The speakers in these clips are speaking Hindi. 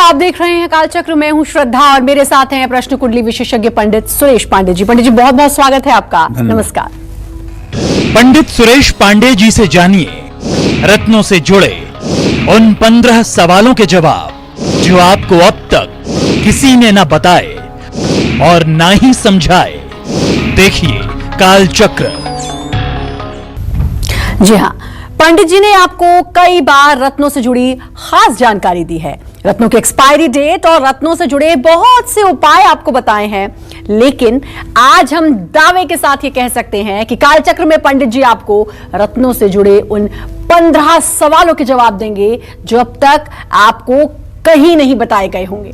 आप देख रहे हैं कालचक्र। मैं हूं श्रद्धा और मेरे साथ हैं प्रश्न कुंडली विशेषज्ञ पंडित सुरेश पांडे जी। पंडित जी बहुत बहुत स्वागत है आपका। नमस्कार। पंडित सुरेश पांडे जी से जानिए रत्नों से जुड़े उन 15 सवालों के जवाब जो आपको अब तक किसी ने ना बताए और ना ही समझाए। देखिए कालचक्र। जी हाँ, पंडित जी ने आपको कई बार रत्नों से जुड़ी खास जानकारी दी है। रत्नों की एक्सपायरी डेट और रत्नों से जुड़े बहुत से उपाय आपको बताए हैं, लेकिन आज हम दावे के साथ ये कह सकते हैं कि कालचक्र में पंडित जी आपको रत्नों से जुड़े उन 15 सवालों के जवाब देंगे जो अब तक आपको कहीं नहीं बताए गए होंगे।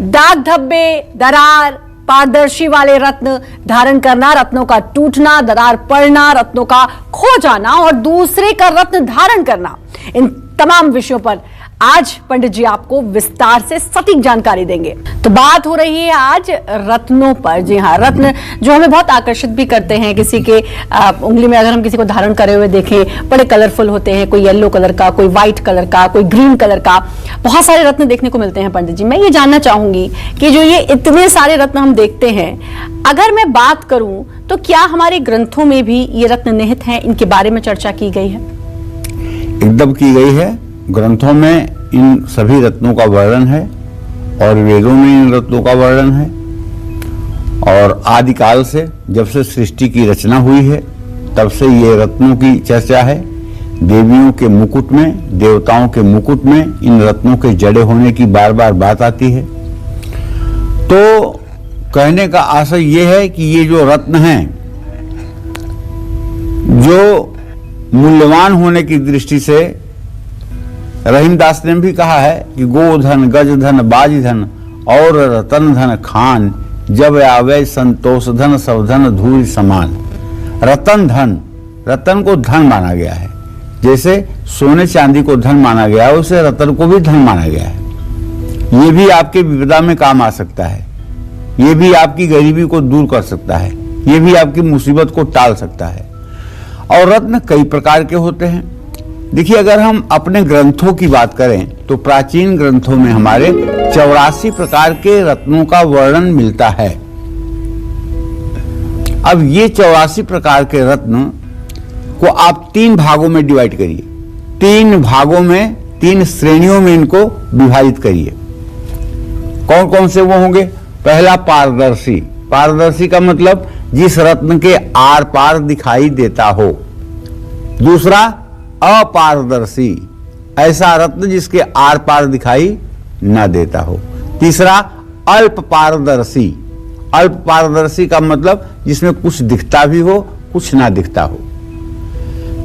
दाग धब्बे, दरार, पारदर्शी वाले रत्न धारण करना, रत्नों का टूटना, दरार पड़ना, रत्नों का खो जाना और दूसरे का रत्न धारण करना, इन तमाम विषयों पर आज पंडित जी आपको विस्तार से सटीक जानकारी देंगे। तो बात हो रही है आज रत्नों पर। जी हाँ, रत्न जो हमें बहुत आकर्षित भी करते हैं। किसी के उंगली में अगर हम किसी को धारण करे हुए देखें, बड़े कलरफुल होते हैं, कोई येलो कलर का, कोई व्हाइट कलर का, कोई ग्रीन कलर का, बहुत सारे रत्न देखने को मिलते हैं। पंडित जी, मैं ये जानना चाहूंगी कि जो ये इतने सारे रत्न हम देखते हैं, अगर मैं बात करूं तो क्या हमारे ग्रंथों में भी ये रत्न निहित हैं? इनके बारे में चर्चा की गई है? एकदम की गई है। ग्रंथों में इन सभी रत्नों का वर्णन है और वेदों में इन रत्नों का वर्णन है। और आदिकाल से, जब से सृष्टि की रचना हुई है, तब से ये रत्नों की चर्चा है। देवियों के मुकुट में, देवताओं के मुकुट में इन रत्नों के जड़े होने की बार बार बात आती है। तो कहने का आशय ये है कि ये जो रत्न हैं, जो मूल्यवान होने की दृष्टि से, रहीमदास ने भी कहा है कि गोधन, गजधन, बाजीधन और रतन धन खान, जब आवे संतोष धन, सब धन धूल समान। रतन धन, रतन को धन माना गया है। जैसे सोने चांदी को धन माना गया है, उसे रतन को भी धन माना गया है। ये भी आपके विपदा में काम आ सकता है, ये भी आपकी गरीबी को दूर कर सकता है, ये भी आपकी मुसीबत को टाल सकता है। और रत्न कई प्रकार के होते हैं। देखिए, अगर हम अपने ग्रंथों की बात करें तो प्राचीन ग्रंथों में हमारे 84 प्रकार के रत्नों का वर्णन मिलता है। अब ये 84 प्रकार के रत्न को आप 3 भागों में डिवाइड करिए। 3 भागों में, 3 श्रेणियों में इनको विभाजित करिए। कौन कौन से वो होंगे? पहला, पारदर्शी। पारदर्शी का मतलब जिस रत्न के आर पार दिखाई देता हो। दूसरा, अपारदर्शी, ऐसा रत्न जिसके आर पार दिखाई न देता हो। तीसरा, अल्प पारदर्शी। अल्प पारदर्शी का मतलब जिसमें कुछ दिखता भी हो, कुछ ना दिखता हो।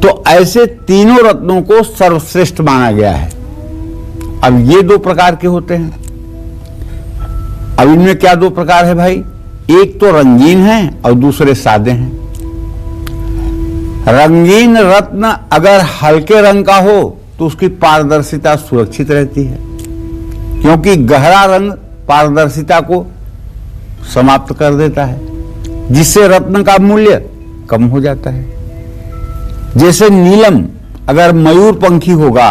तो ऐसे तीनों रत्नों को सर्वश्रेष्ठ माना गया है। अब ये 2 प्रकार के होते हैं। अब इनमें क्या 2 प्रकार है भाई? एक तो रंगीन है और दूसरे सादे हैं। रंगीन रत्न अगर हल्के रंग का हो तो उसकी पारदर्शिता सुरक्षित रहती है, क्योंकि गहरा रंग पारदर्शिता को समाप्त कर देता है, जिससे रत्न का मूल्य कम हो जाता है। जैसे नीलम अगर मयूर पंखी होगा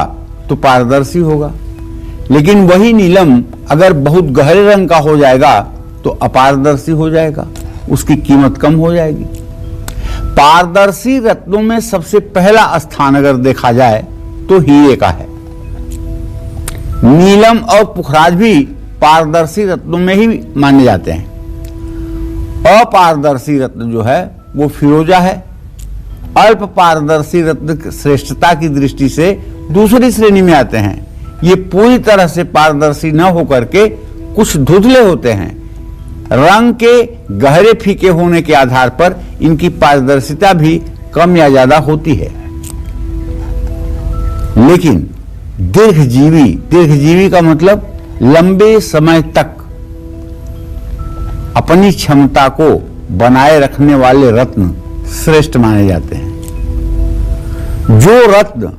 तो पारदर्शी होगा, लेकिन वही नीलम अगर बहुत गहरे रंग का हो जाएगा तो अपारदर्शी हो जाएगा, उसकी कीमत कम हो जाएगी। पारदर्शी रत्नों में सबसे पहला स्थान अगर देखा जाए तो हीरे का है। नीलम और पुखराज भी पारदर्शी रत्नों में ही माने जाते हैं। अपारदर्शी रत्न जो है वो फिरोजा है। अल्प पारदर्शी रत्न श्रेष्ठता की दृष्टि से दूसरी श्रेणी में आते हैं। ये पूरी तरह से पारदर्शी न होकर के कुछ धुंधले होते हैं। रंग के गहरे फीके होने के आधार पर इनकी पारदर्शिता भी कम या ज्यादा होती है। लेकिन दीर्घजीवी, दीर्घजीवी का मतलब लंबे समय तक अपनी क्षमता को बनाए रखने वाले रत्न श्रेष्ठ माने जाते हैं। जो रत्न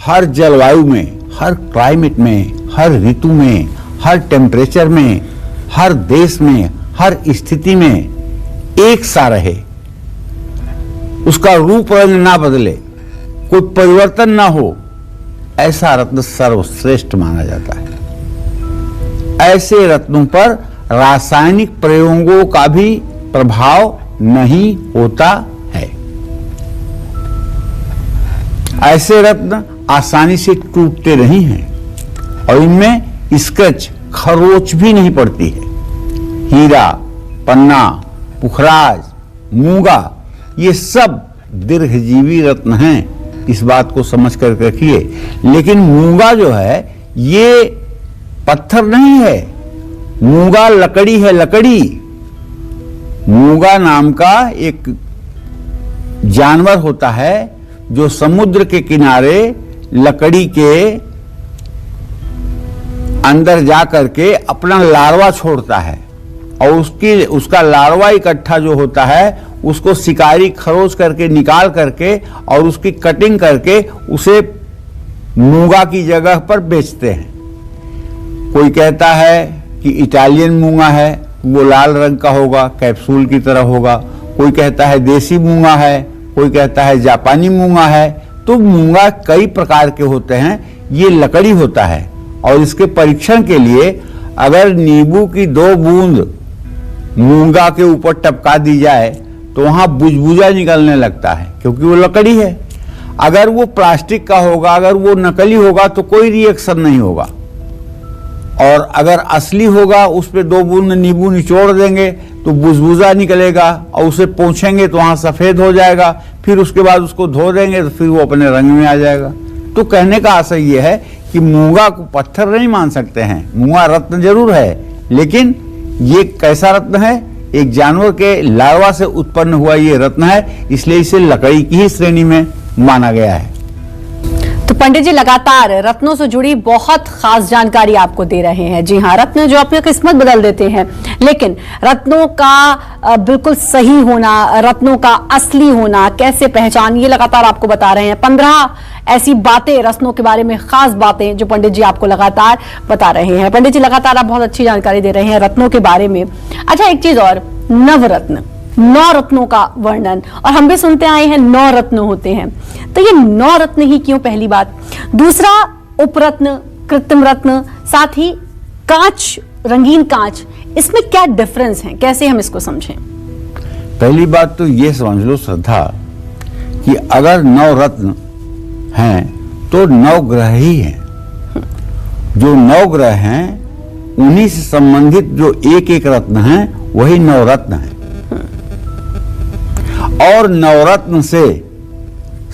हर जलवायु में, हर क्लाइमेट में, हर ऋतु में, हर टेम्परेचर में, हर देश में, हर स्थिति में एक सा रहे, उसका रूप रंग ना बदले, कोई परिवर्तन ना हो, ऐसा रत्न सर्वश्रेष्ठ माना जाता है। ऐसे रत्नों पर रासायनिक प्रयोगों का भी प्रभाव नहीं होता है। ऐसे रत्न आसानी से टूटते नहीं हैं और इनमें स्क्रैच, खरोच भी नहीं पड़ती है। हीरा, पन्ना, पुखराज, मूंगा, ये सब दीर्घजीवी रत्न हैं, इस बात को समझ कर रखिए। लेकिन मूंगा जो है ये पत्थर नहीं है, मूंगा लकड़ी है, लकड़ी। मूंगा नाम का एक जानवर होता है जो समुद्र के किनारे लकड़ी के अंदर जा करके अपना लार्वा छोड़ता है और उसका लार्वा इकट्ठा जो होता है उसको शिकारी खरोच करके निकाल करके और उसकी कटिंग करके उसे मूंगा की जगह पर बेचते हैं। कोई कहता है कि इटालियन मूंगा है, वो लाल रंग का होगा, कैप्सूल की तरह होगा। कोई कहता है देसी मूंगा है, कोई कहता है जापानी मूंगा है। तो मूंगा कई प्रकार के होते हैं, ये लकड़ी होता है। और इसके परीक्षण के लिए अगर नींबू की 2 बूंद मूंगा के ऊपर टपका दी जाए तो वहां बुझबुझा निकलने लगता है, क्योंकि वो लकड़ी है। अगर वो प्लास्टिक का होगा, अगर वो नकली होगा तो कोई रिएक्शन नहीं होगा। और अगर असली होगा, उस पर 2 बूंद नींबू निचोड़ देंगे तो बुझबुझा निकलेगा और उसे पोंछेंगे तो वहां सफेद हो जाएगा। फिर उसके बाद उसको धो देंगे तो फिर वो अपने रंग में आ जाएगा। तो कहने का आशय ये है कि मूंगा को पत्थर नहीं मान सकते हैं। मूंगा रत्न जरूर है, लेकिन ये कैसा रत्न है? एक जानवर के लार्वा से उत्पन्न हुआ ये रत्न है, इसलिए इसे लकड़ी की ही श्रेणी में माना गया है। तो पंडित जी लगातार रत्नों से जुड़ी बहुत खास जानकारी आपको दे रहे हैं। जी हाँ, रत्न जो अपनी किस्मत बदल देते हैं, लेकिन रत्नों का बिल्कुल सही होना, रत्नों का असली होना, कैसे पहचान, ये लगातार आपको बता रहे हैं। 15 ऐसी बातें रत्नों के बारे में, खास बातें जो पंडित जी आपको लगातार बता रहे हैं। पंडित जी लगातार आप बहुत अच्छी जानकारी दे रहे हैं रत्नों के बारे में। अच्छा, एक चीज और, नवरत्न, 9 रत्नों का वर्णन, और हम भी सुनते आए हैं 9 रत्न होते हैं। तो ये 9 रत्न ही क्यों, पहली बात। दूसरा, उपरत्न, कृत्रिम रत्न, साथ ही कांच, रंगीन कांच, इसमें क्या डिफरेंस है, कैसे हम इसको समझें? पहली बात तो ये समझ लो श्रद्धा कि अगर 9 रत्न हैं तो 9 ग्रह ही हैं। जो 9 ग्रह हैं उन्हीं से संबंधित जो एक रत्न हैं वही 9 रत्न हैं। और 9 रत्न से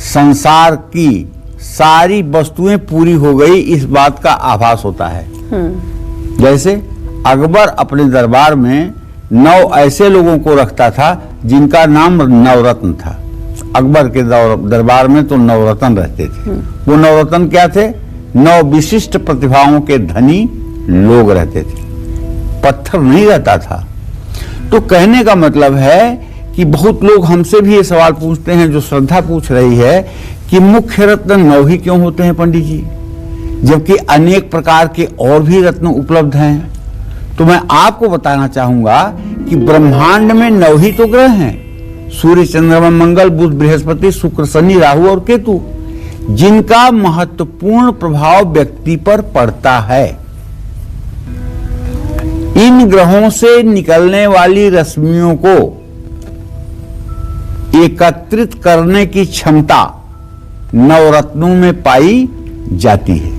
संसार की सारी वस्तुएं पूरी हो गई, इस बात का आभास होता है। जैसे अकबर अपने दरबार में 9 ऐसे लोगों को रखता था जिनका नाम नवरत्न था। अकबर के दरबार में तो नवरत्न रहते थे। वो नवरत्न क्या थे? 9 विशिष्ट प्रतिभाओं के धनी लोग रहते थे, पत्थर नहीं रहता था। तो कहने का मतलब है कि बहुत लोग हमसे भी ये सवाल पूछते हैं, जो श्रद्धा पूछ रही है कि मुख्य रत्न 9 ही क्यों होते हैं पंडित जी, जबकि अनेक प्रकार के और भी रत्न उपलब्ध हैं। तो मैं आपको बताना चाहूंगा कि ब्रह्मांड में 9 ही तो ग्रह हैं, सूर्य, चंद्रमा, मंगल, बुध, बृहस्पति, शुक्र, शनि, राहु और केतु, जिनका महत्वपूर्ण प्रभाव व्यक्ति पर पड़ता है। इन ग्रहों से निकलने वाली रश्मियों को एकत्रित करने की क्षमता नवरत्नों में पाई जाती है।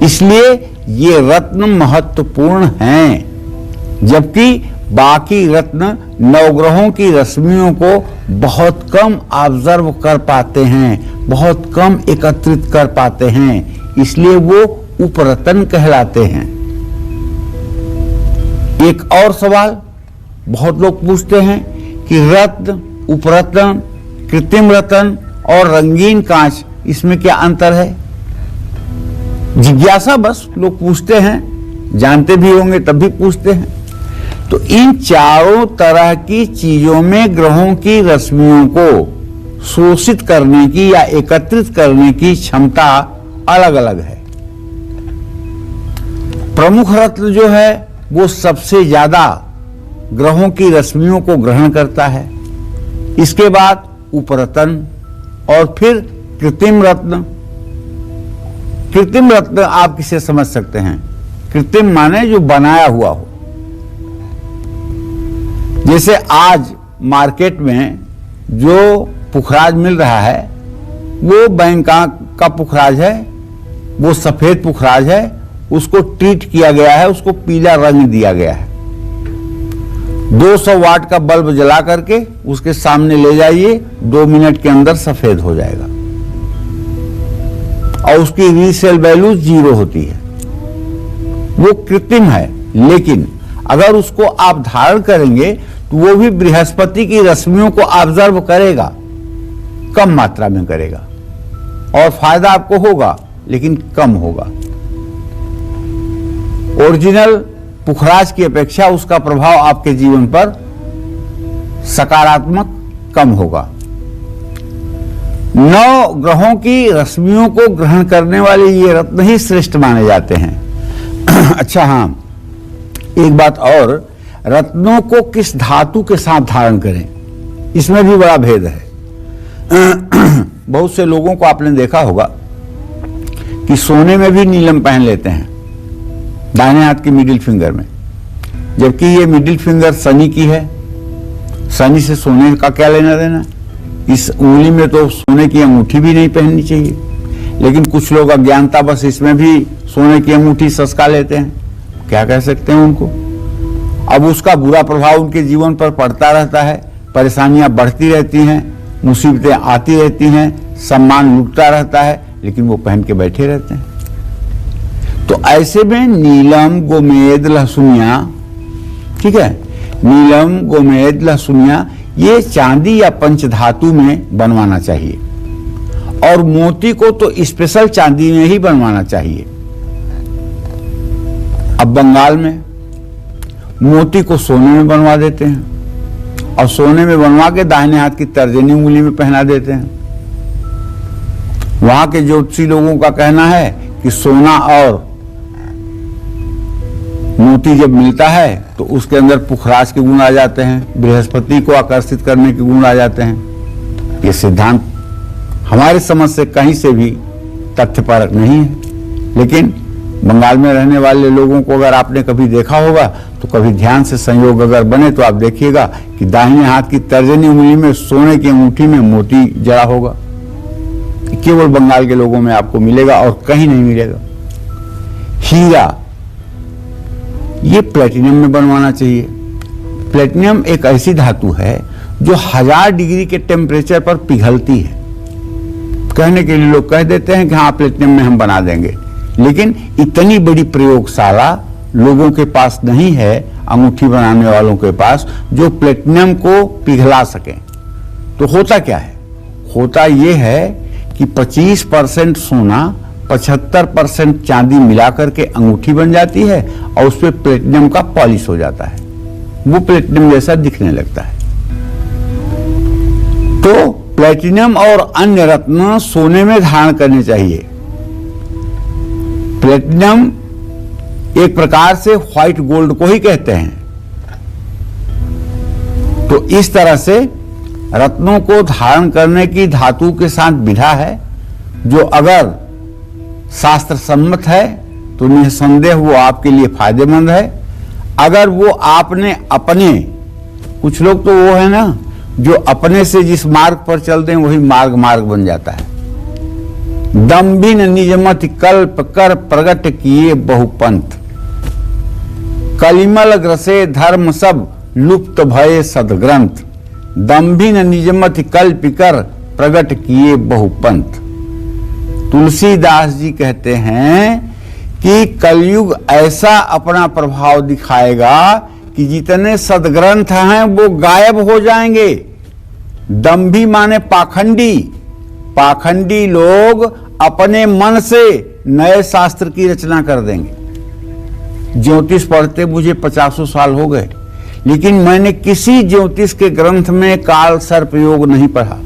इसलिए ये रत्न महत्वपूर्ण हैं, जबकि बाकी रत्न नवग्रहों की रश्मियों को बहुत कम ऑब्जर्व कर पाते हैं, बहुत कम एकत्रित कर पाते हैं, इसलिए वो उपरत्न कहलाते हैं। एक और सवाल बहुत लोग पूछते हैं कि रत्न, उपरत्न, कृत्रिम रत्न और रंगीन कांच, इसमें क्या अंतर है? जिज्ञासा बस लोग पूछते हैं, जानते भी होंगे तब भी पूछते हैं। तो इन चारों तरह की चीजों में ग्रहों की रश्मियों को शोषित करने की या एकत्रित करने की क्षमता अलग अलग है। प्रमुख रत्न जो है वो सबसे ज्यादा ग्रहों की रश्मियों को ग्रहण करता है, इसके बाद उपरत्न और फिर कृत्रिम रत्न। कृत्रिम रत्न आप किसे समझ सकते हैं? कृत्रिम माने जो बनाया हुआ हो। जैसे आज मार्केट में जो पुखराज मिल रहा है वो बैंकॉक का पुखराज है, वो सफेद पुखराज है, उसको ट्रीट किया गया है, उसको पीला रंग दिया गया है। 200 वाट का बल्ब जला करके उसके सामने ले जाइए, 2 मिनट के अंदर सफेद हो जाएगा और उसकी रीसेल वैल्यू 0 होती है। वो कृत्रिम है, लेकिन अगर उसको आप धारण करेंगे तो वो भी बृहस्पति की रश्मियों को ऑब्जर्व करेगा, कम मात्रा में करेगा और फायदा आपको होगा लेकिन कम होगा। ओरिजिनल पुखराज की अपेक्षा उसका प्रभाव आपके जीवन पर सकारात्मक कम होगा। 9 ग्रहों की रश्मियों को ग्रहण करने वाले ये रत्न ही श्रेष्ठ माने जाते हैं। अच्छा हाँ, एक बात और, रत्नों को किस धातु के साथ धारण करें, इसमें भी बड़ा भेद है। बहुत से लोगों को आपने देखा होगा कि सोने में भी नीलम पहन लेते हैं दाहिने हाथ की मिडिल फिंगर में, जबकि ये मिडिल फिंगर शनि की है। शनि से सोने का क्या लेना देना, इस उंगली में तो सोने की अंगूठी भी नहीं पहननी चाहिए, लेकिन कुछ लोग अज्ञानता बस इसमें भी सोने की अंगूठी सस्का लेते हैं। क्या कह सकते हैं उनको। अब उसका बुरा प्रभाव उनके जीवन पर पड़ता रहता है, परेशानियां बढ़ती रहती हैं, मुसीबतें आती रहती हैं, सम्मान लुटता रहता है, लेकिन वो पहन के बैठे रहते हैं। तो ऐसे में नीलम, गोमेद, लहसुनिया, ठीक है, नीलम, गोमेद, लहसुनिया ये चांदी या पंचधातु में बनवाना चाहिए और मोती को तो स्पेशल चांदी में ही बनवाना चाहिए। अब बंगाल में मोती को सोने में बनवा देते हैं और सोने में बनवा के दाहिने हाथ की तर्जनी उंगली में पहना देते हैं। वहां के ज्योतिषी लोगों का कहना है कि सोना और मोती जब मिलता है तो उसके अंदर पुखराज के गुण आ जाते हैं, बृहस्पति को आकर्षित करने के गुण आ जाते हैं। ये सिद्धांत हमारे समझ से कहीं से भी तथ्यपरक नहीं है, लेकिन बंगाल में रहने वाले लोगों को अगर आपने कभी देखा होगा तो कभी ध्यान से संयोग अगर बने तो आप देखिएगा कि दाहिने हाथ की तर्जनी उंगली में सोने की अंगूठी में मोती जड़ा होगा। केवल बंगाल के लोगों में आपको मिलेगा और कहीं नहीं मिलेगा। हीरा, ये प्लेटिनम में बनवाना चाहिए। प्लेटिनम एक ऐसी धातु है जो 1000 डिग्री के टेम्परेचर पर पिघलती है। कहने के लिए लोग कह देते हैं कि हाँ प्लेटिनम में हम बना देंगे, लेकिन इतनी बड़ी प्रयोगशाला लोगों के पास नहीं है, अंगूठी बनाने वालों के पास, जो प्लेटिनम को पिघला सके। तो होता क्या है, होता यह है कि 25% सोना 75% चांदी मिलाकर के अंगूठी बन जाती है और उस पर प्लेटिनम का पॉलिश हो जाता है, वो प्लेटिनम जैसा दिखने लगता है। तो प्लेटिनम और अन्य रत्न सोने में धारण करने चाहिए। प्लेटिनम एक प्रकार से व्हाइट गोल्ड को ही कहते हैं। तो इस तरह से रत्नों को धारण करने की धातु के साथ विधा है, जो अगर शास्त्र सम्मत है तो निसंदेह वो आपके लिए फायदेमंद है। अगर वो आपने अपने, कुछ लोग तो वो है ना जो अपने से जिस मार्ग पर चलते हैं वही मार्ग बन जाता है। दम्भिन निजमति कल्प कर प्रगट किए बहुपंथ, कलिमल ग्रसे धर्म सब लुप्त भये सदग्रंथ, दम्भिन निजमति कल्प कर प्रगट किए बहुपंथ। तुलसीदास जी कहते हैं कि कलयुग ऐसा अपना प्रभाव दिखाएगा कि जितने सदग्रंथ हैं वो गायब हो जाएंगे। दंभी माने पाखंडी, पाखंडी लोग अपने मन से नए शास्त्र की रचना कर देंगे। ज्योतिष पढ़ते मुझे 50 साल हो गए, लेकिन मैंने किसी ज्योतिष के ग्रंथ में काल सर्प योग नहीं पढ़ा,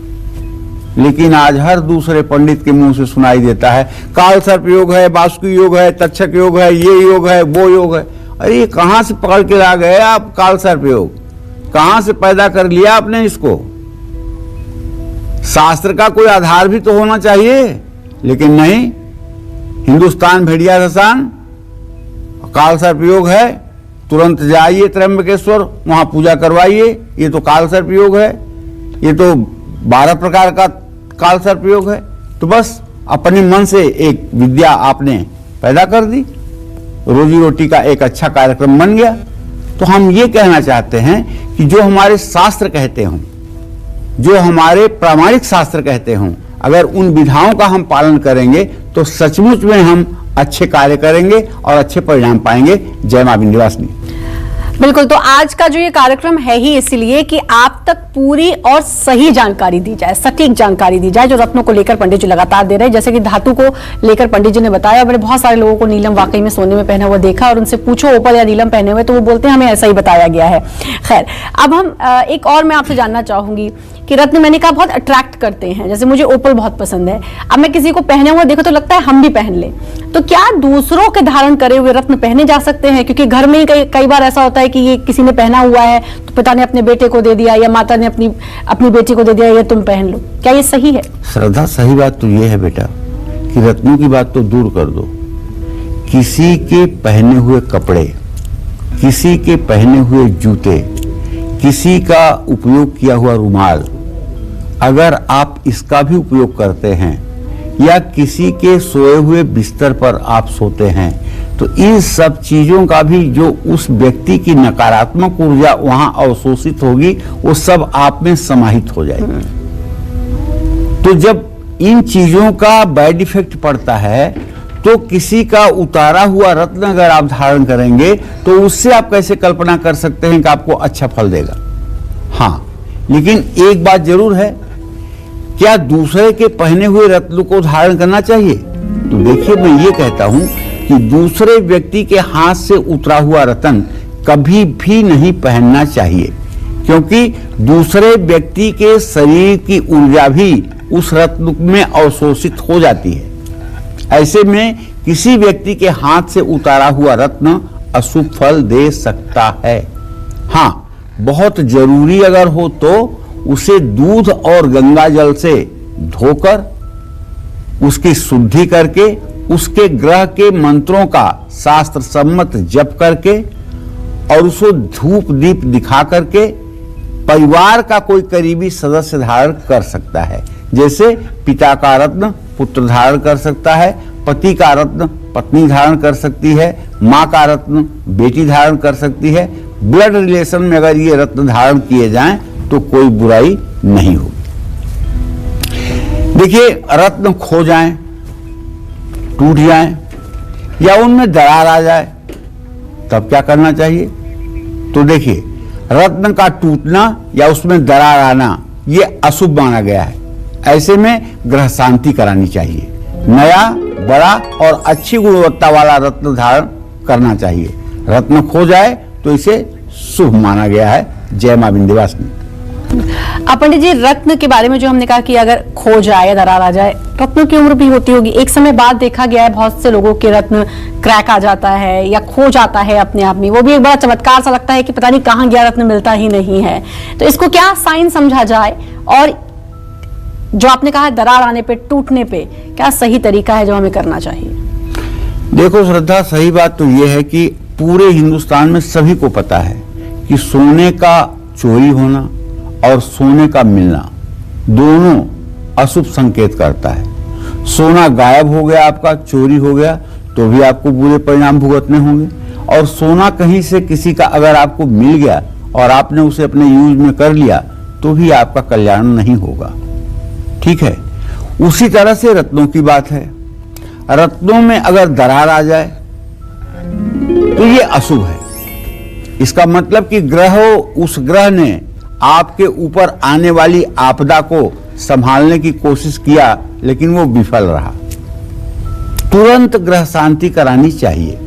लेकिन आज हर दूसरे पंडित के मुंह से सुनाई देता है काल सर्प योग है, वासुकी योग है, तक्षक योग है, ये योग है, वो योग है। अरे ये कहां से पकड़ के ला गए आप काल सर्प योग, कहां से पैदा कर लिया आपने इसको? शास्त्र का कोई आधार भी तो होना चाहिए, लेकिन नहीं, हिंदुस्तान भेड़िया रसान, काल सर्प योग है, तुरंत जाइए त्र्यंबकेश्वर, वहां पूजा करवाइए। ये तो काल सर्प योग है, ये तो 12 प्रकार का काल सर्प योग है। तो बस अपने मन से एक विद्या आपने पैदा कर दी, रोजी रोटी का एक अच्छा कार्यक्रम बन गया। तो हम ये कहना चाहते हैं कि जो हमारे शास्त्र कहते हों, जो हमारे प्रामाणिक शास्त्र कहते हों, अगर उन विधाओं का हम पालन करेंगे तो सचमुच में हम अच्छे कार्य करेंगे और अच्छे परिणाम पाएंगे। जय मां विंध्यवासिनी। बिल्कुल, तो आज का जो ये कार्यक्रम है ही इसलिए कि आप तक पूरी और सही जानकारी दी जाए, सटीक जानकारी दी जाए, जो रत्नों को लेकर पंडित जी लगातार दे रहे हैं। जैसे कि धातु को लेकर पंडित जी ने बताया, मैंने बहुत सारे लोगों को नीलम वाकई में सोने में पहना हुआ देखा और उनसे पूछो ओपल या नीलम पहने हुए, तो वो बोलते हैं हमें ऐसा ही बताया गया है। खैर, अब हम एक और मैं आपसे जानना चाहूंगी कि रत्न मैंने कहा बहुत अट्रैक्ट करते हैं, जैसे मुझे ओपल बहुत पसंद है। अब मैं किसी को पहने हुआ देखो तो लगता है हम भी पहन ले, तो क्या दूसरों के धारण करे हुए रत्न पहने जा सकते हैं? क्योंकि घर में ही कई बार ऐसा होता है कि ये किसी ने पहना हुआ है तो पिता ने अपने बेटे को दे दिया या माता ने अपनी बेटी को दे दिया, ये तुम पहन लो, क्या ये सही है? श्रद्धा, सही बात तो ये है बेटा कि रत्नों की बात तो दूर कर दो, किसी के पहने हुए कपड़े, किसी के पहने हुए जूते, किसी का उपयोग किया हुआ रुमाल, अगर आप इसका भी उपयोग करते हैं या किसी के सोए हुए बिस्तर पर आप सोते हैं, तो इन सब चीजों का भी जो उस व्यक्ति की नकारात्मक ऊर्जा वहां अवशोषित होगी, वो सब आप में समाहित हो जाएगी। तो जब इन चीजों का बैड इफेक्ट पड़ता है, तो किसी का उतारा हुआ रत्न अगर आप धारण करेंगे तो उससे आप कैसे कल्पना कर सकते हैं कि आपको अच्छा फल देगा? हाँ, लेकिन एक बात जरूर है, क्या दूसरे के पहने हुए रत्न को धारण करना चाहिए? तो देखिए, मैं ये कहता हूं कि दूसरे व्यक्ति के हाथ से उतरा हुआ रत्न कभी भी नहीं पहनना चाहिए, क्योंकि दूसरे व्यक्ति के शरीर की ऊर्जा भी उस रत्न में अवशोषित हो जाती है। ऐसे में किसी व्यक्ति के हाथ से उतारा हुआ रत्न अशुभ फल दे सकता है। हाँ, बहुत जरूरी अगर हो तो उसे दूध और गंगा जल से धोकर उसकी शुद्धि करके उसके ग्रह के मंत्रों का शास्त्र सम्मत जप करके और उसको धूप दीप दिखा करके परिवार का कोई करीबी सदस्य धारण कर सकता है। जैसे पिता का रत्न पुत्र धारण कर सकता है, पति का रत्न पत्नी धारण कर सकती है, माँ का रत्न बेटी धारण कर सकती है। ब्लड रिलेशन में अगर ये रत्न धारण किए जाएं तो कोई बुराई नहीं होगी। देखिए, रत्न खो जाएं, टूट जाएं या उनमें दरार आ जाए, तब क्या करना चाहिए? तो देखिए, रत्न का टूटना या उसमें दरार आना ये अशुभ माना गया है। ऐसे में ग्रह शांति करानी चाहिए, नया बड़ा और अच्छी गुणवत्ता वाला रत्न धारण करना चाहिए। रत्न खो जाए तो इसे शुभ माना गया है। जय मां विंध्यवासिनी। पंडित जी, रत्न के बारे में जो हमने कहा कि अगर खो जाए, दरार आ जाए, रत्नों की उम्र भी होती होगी। एक समय बाद देखा गया है बहुत से लोगों के रत्न क्रैक आ जाता है या खो जाता है अपने आप में। वो भी एक बड़ा चमत्कार सा लगता है कि पता नहीं कहाँ गया, रत्न मिलता ही नहीं है। तो इसको क्या साइन समझा जाए, और जो आपने कहा दरार आने पे, टूटने पे, क्या सही तरीका है जो हमें करना चाहिए? देखो श्रद्धा, सही बात तो यह है कि पूरे हिंदुस्तान में सभी को पता है कि सोने का चोरी होना और सोने का मिलना दोनों अशुभ संकेत करता है। सोना गायब हो गया आपका, चोरी हो गया, तो भी आपको बुरे परिणाम भुगतने होंगे। और सोना कहीं से किसी का अगर आपको मिल गया और आपने उसे अपने यूज में कर लिया, तो भी आपका कल्याण नहीं होगा। ठीक है, उसी तरह से रत्नों की बात है। रत्नों में अगर दरार आ जाए तो ये अशुभ है। इसका मतलब कि उस ग्रह ने आपके ऊपर आने वाली आपदा को संभालने की कोशिश किया, लेकिन वो विफल रहा। तुरंत ग्रह शांति करानी चाहिए।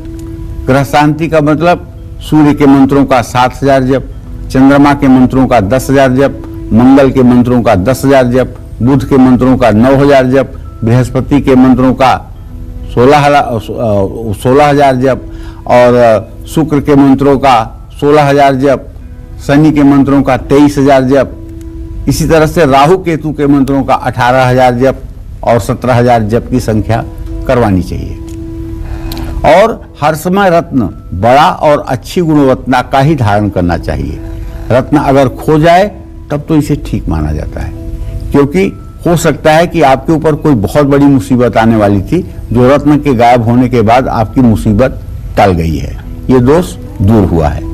ग्रह शांति का मतलब सूर्य के मंत्रों का 7000 जप, चंद्रमा के मंत्रों का 10,000 जप, मंगल के मंत्रों का 10,000 जप, बुध के मंत्रों का 9,000 जप, बृहस्पति के मंत्रों का 16,000 जप और शुक्र के मंत्रों का 16,000 जप, शनि के मंत्रों का 23,000 जप, इसी तरह से राहु केतु के मंत्रों का 18,000 जप और 17,000 जप की संख्या करवानी चाहिए। और हर समय रत्न बड़ा और अच्छी गुणवत्ता का ही धारण करना चाहिए। रत्न अगर खो जाए तब तो इसे ठीक माना जाता है, क्योंकि हो सकता है कि आपके ऊपर कोई बहुत बड़ी मुसीबत आने वाली थी, जो रत्न के गायब होने के बाद आपकी मुसीबत टल गई है, ये दोष दूर हुआ है।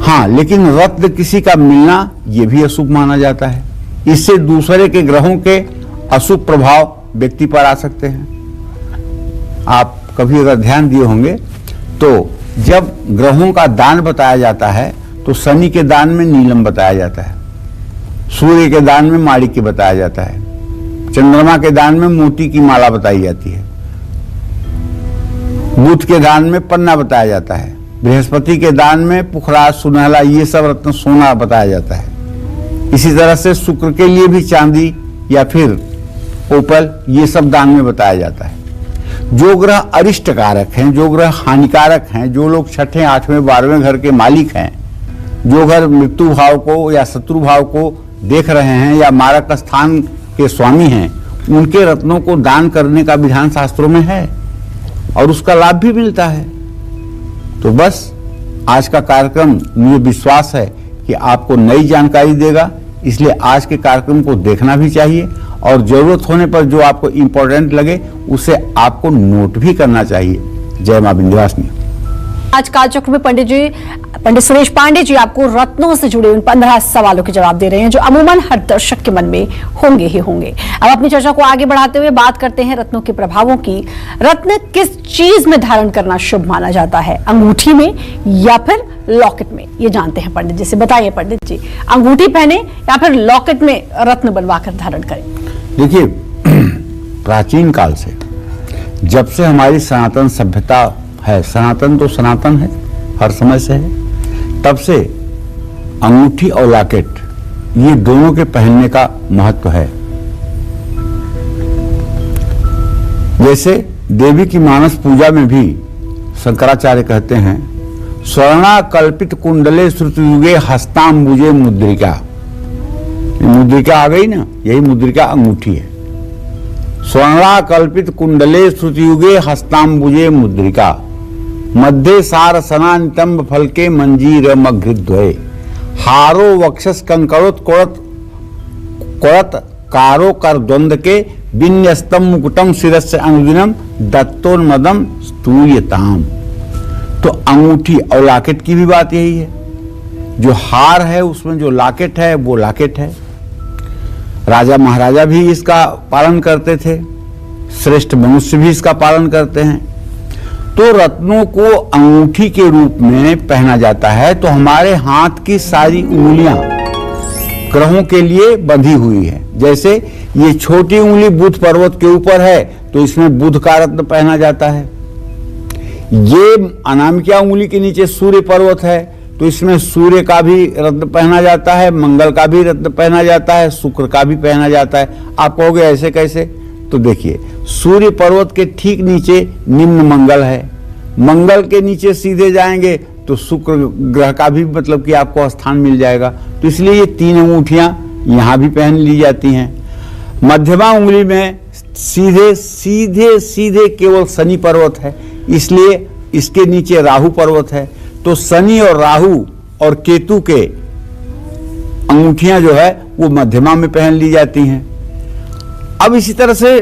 हाँ, लेकिन रत्न किसी का मिलना ये भी अशुभ माना जाता है। इससे दूसरे के ग्रहों के अशुभ प्रभाव व्यक्ति पर आ सकते हैं। आप कभी अगर ध्यान दिए होंगे तो जब ग्रहों का दान बताया जाता है तो शनि के दान में नीलम बताया जाता है, सूर्य के दान में माणिक्य बताया जाता है, चंद्रमा के दान में मोती की माला बताई जाती है, बुध के दान में पन्ना बताया जाता है, बृहस्पति के दान में पुखराज, सुनहला, ये सब रत्न सोना बताया जाता है। इसी तरह से शुक्र के लिए भी चांदी या फिर ओपल, ये सब दान में बताया जाता है। जो ग्रह अरिष्ट कारक हैं, जो ग्रह हानिकारक हैं, जो लोग छठे, आठवें, 12वें घर के मालिक हैं, जो घर मृत्यु भाव को या शत्रु भाव को देख रहे हैं या मारक स्थान के स्वामी हैं, उनके रत्नों को दान करने का विधान शास्त्रों में है और उसका लाभ भी मिलता है। तो बस आज का कार्यक्रम, मुझे विश्वास है कि आपको नई जानकारी देगा, इसलिए आज के कार्यक्रम को देखना भी चाहिए और जरूरत होने पर जो आपको इंपॉर्टेंट लगे उसे आपको नोट भी करना चाहिए। जय मां विंध्यवासिनी। आज कालचक्र में पंडित सुरेश पांडे जी आपको रत्नों से जुड़े उन 15 सवालों के जवाब दे रहे हैं जो अमूमन हर दर्शक के मन में होंगे ही होंगे। अब अपनी चर्चा को आगे बढ़ाते हुए बात करते हैं रत्नों के प्रभावों की। रत्न किस चीज में धारण करना शुभ माना जाता है, अंगूठी में या फिर लॉकेट में? ये जानते हैं पंडित जी से। बताइए पंडित जी, अंगूठी पहने या फिर लॉकेट में रत्न बनवाकर धारण करें? देखिए, प्राचीन काल से, जब से हमारी सनातन सभ्यता है, सनातन तो सनातन है, हर समय से है, तब से अंगूठी और लॉकेट ये दोनों के पहनने का महत्व है। जैसे देवी की मानस पूजा में भी शंकराचार्य कहते हैं, स्वर्णा कल्पित कुंडले श्रुतयुगे हस्तांबुजे मुद्रिका। मुद्रिका आ गई ना, यही मुद्रिका अंगूठी है। स्वर्णा कल्पित कुंडले श्रुतयुगे हस्तांबुजे मुद्रिका, मध्य सार सना नितंब फल के मंजीर मघृद्वय, हारो वक्षस कंकरोत कोरत कारो कर द्वंद के विन्यस्तम मुकुटम शिरस्य अनुदिनम दत्तोन्मदम स्तूयताम। तो अंगूठी और लॉकेट की भी बात यही है। जो हार है उसमें जो लॉकेट है वो लॉकेट है। राजा महाराजा भी इसका पालन करते थे, श्रेष्ठ मनुष्य भी इसका पालन करते हैं। तो रत्नों को अंगूठी के रूप में पहना जाता है। तो हमारे हाथ की सारी उंगलियां ग्रहों के लिए बंधी हुई है। जैसे ये छोटी उंगली बुध पर्वत के ऊपर है तो इसमें बुध का रत्न पहना जाता है। ये अनामिका उंगली के नीचे सूर्य पर्वत है तो इसमें सूर्य का भी रत्न पहना जाता है, मंगल का भी रत्न पहना जाता है, शुक्र का भी पहना जाता है। आप कहोगे ऐसे कैसे? तो देखिए, सूर्य पर्वत के ठीक नीचे निम्न मंगल है, मंगल के नीचे सीधे जाएंगे तो शुक्र ग्रह का भी मतलब कि आपको स्थान मिल जाएगा। तो इसलिए ये 3 अंगूठियां यहां भी पहन ली जाती हैं। मध्यमा उंगली में सीधे सीधे सीधे केवल शनि पर्वत है, इसलिए इसके नीचे राहु पर्वत है। तो शनि और राहु और केतु के अंगूठियां जो है वो मध्यमा में पहन ली जाती हैं। अब इसी तरह से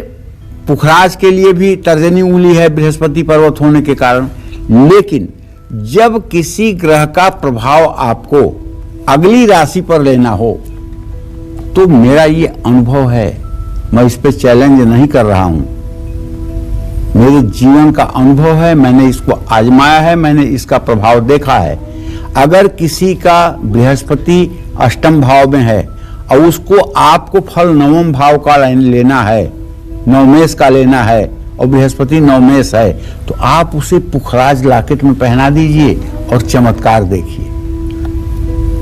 पुखराज के लिए भी तर्जनी उंगली है बृहस्पति पर्वत होने के कारण। लेकिन जब किसी ग्रह का प्रभाव आपको अगली राशि पर लेना हो तो मेरा ये अनुभव है, मैं इस पे चैलेंज नहीं कर रहा हूं, मेरे जीवन का अनुभव है, मैंने इसको आजमाया है, मैंने इसका प्रभाव देखा है। अगर किसी का बृहस्पति अष्टम भाव में है और उसको आपको फल नवम भाव का लेना है, नवमेश का लेना है और बृहस्पति नवमेश है, तो आप उसे पुखराज लॉकेट में पहना दीजिए और चमत्कार देखिए।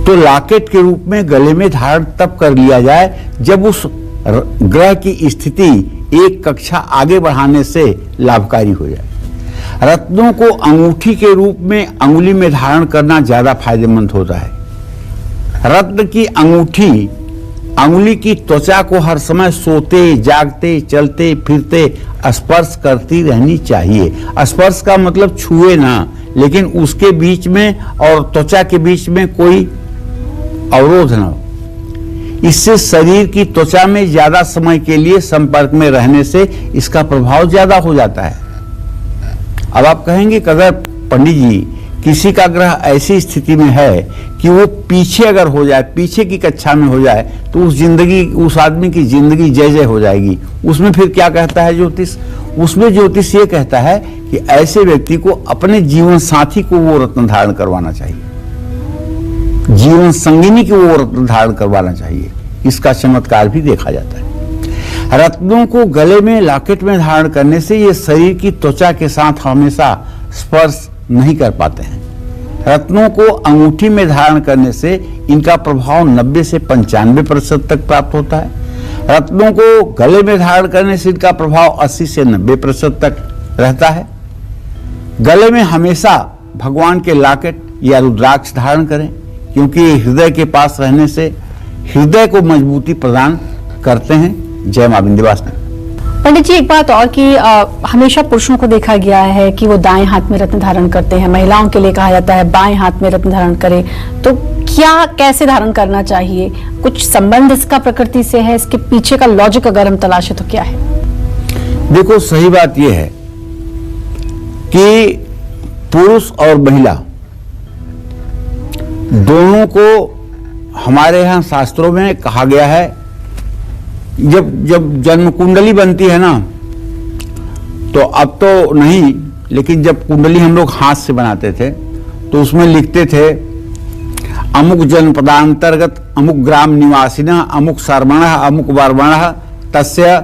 तो लॉकेट के रूप में गले में धारण तब कर लिया जाए जब उस ग्रह की स्थिति एक कक्षा आगे बढ़ाने से लाभकारी हो जाए। रत्नों को अंगूठी के रूप में अंगुली में धारण करना ज्यादा फायदेमंद होता है। रत्न की अंगूठी अंगुली की त्वचा को हर समय सोते, जागते, चलते फिरते स्पर्श करती रहनी चाहिए। स्पर्श का मतलब छुए ना, लेकिन उसके बीच में और त्वचा के बीच में कोई अवरोध ना हो। इससे शरीर की त्वचा में ज्यादा समय के लिए संपर्क में रहने से इसका प्रभाव ज्यादा हो जाता है। अब आप कहेंगे कि अगर पंडित जी किसी का ग्रह ऐसी स्थिति में है कि वो पीछे अगर हो जाए, पीछे की कक्षा में हो जाए, तो उस आदमी की जिंदगी जय जय हो जाएगी। उसमें फिर क्या कहता है ज्योतिष? उसमें ज्योतिष ये कहता है कि ऐसे व्यक्ति को अपने जीवन साथी को वो रत्न धारण करवाना चाहिए, जीवन संगिनी को वो रत्न धारण करवाना चाहिए। इसका चमत्कार भी देखा जाता है। रत्नों को गले में, लॉकेट में धारण करने से ये शरीर की त्वचा के साथ हमेशा स्पर्श नहीं कर पाते हैं। रत्नों को अंगूठी में धारण करने से इनका प्रभाव 90 से 95% तक प्राप्त होता है। रत्नों को गले में धारण करने से इनका प्रभाव 80 से 90% तक रहता है। गले में हमेशा भगवान के लॉकेट या रुद्राक्ष धारण करें, क्योंकि ये हृदय के पास रहने से हृदय को मजबूती प्रदान करते हैं। जय मां विंध्यवासिनी। पंडित जी, एक बात और कि हमेशा पुरुषों को देखा गया है कि वो दाएं हाथ में रत्न धारण करते हैं, महिलाओं के लिए कहा जाता है बाएं हाथ में रत्न धारण करें। तो क्या, कैसे धारण करना चाहिए? कुछ संबंध इसका प्रकृति से है? इसके पीछे का लॉजिक अगर हम तलाशे तो क्या है? देखो, सही बात यह है कि पुरुष और महिला दोनों को हमारे यहाँ शास्त्रों में कहा गया है, जब जन्म कुंडली बनती है ना, तो अब तो नहीं, लेकिन जब कुंडली हम लोग हाथ से बनाते थे तो उसमें लिखते थे अमुक जनपदांतर्गत अमुक ग्राम निवासिनः अमुक सर्वणः अमुक वर्मणः तस्य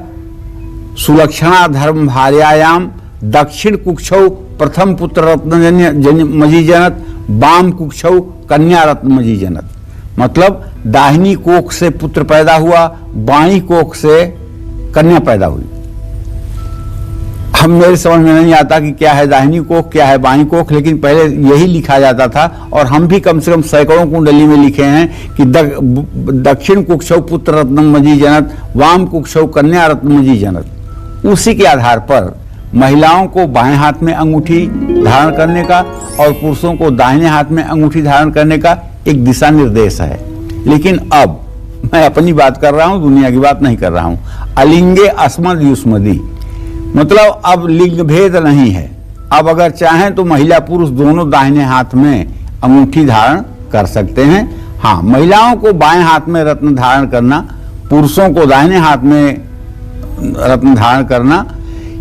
सुलक्षणा धर्म भार्यायाम दक्षिण कुक्षौ प्रथम पुत्र रत्न मजीजनत वाम कुक्षौ कन्या रत्न मजीजनत। मतलब दाहिनी कोख से पुत्र पैदा हुआ, बाईं कोख से कन्या पैदा हुई। हम मेरे समझ में नहीं आता कि क्या है दाहिनी कोख, क्या है बाईं कोख, लेकिन पहले यही लिखा जाता था। और हम भी कम से कम सैकड़ों कुंडली में लिखे हैं कि दक्षिण कुक्षौ पुत्र रत्न मजीजनत, वाम कुक्षौ कन्या रत्न मजीजनत। उसी के आधार पर महिलाओं को बाएं हाथ में अंगूठी धारण करने का और पुरुषों को दाहिने हाथ में अंगूठी धारण करने का एक दिशा निर्देश है। लेकिन अब मैं अपनी बात कर रहा हूं, दुनिया की बात नहीं कर रहा हूं। अलिंगे अस्मद युष्मदी, मतलब अब लिंग भेद नहीं है। अब अगर चाहें तो महिला पुरुष दोनों दाहिने हाथ में अंगूठी धारण कर सकते हैं। हाँ, महिलाओं को बाएं हाथ में रत्न धारण करना, पुरुषों को दाहिने हाथ में रत्न धारण करना,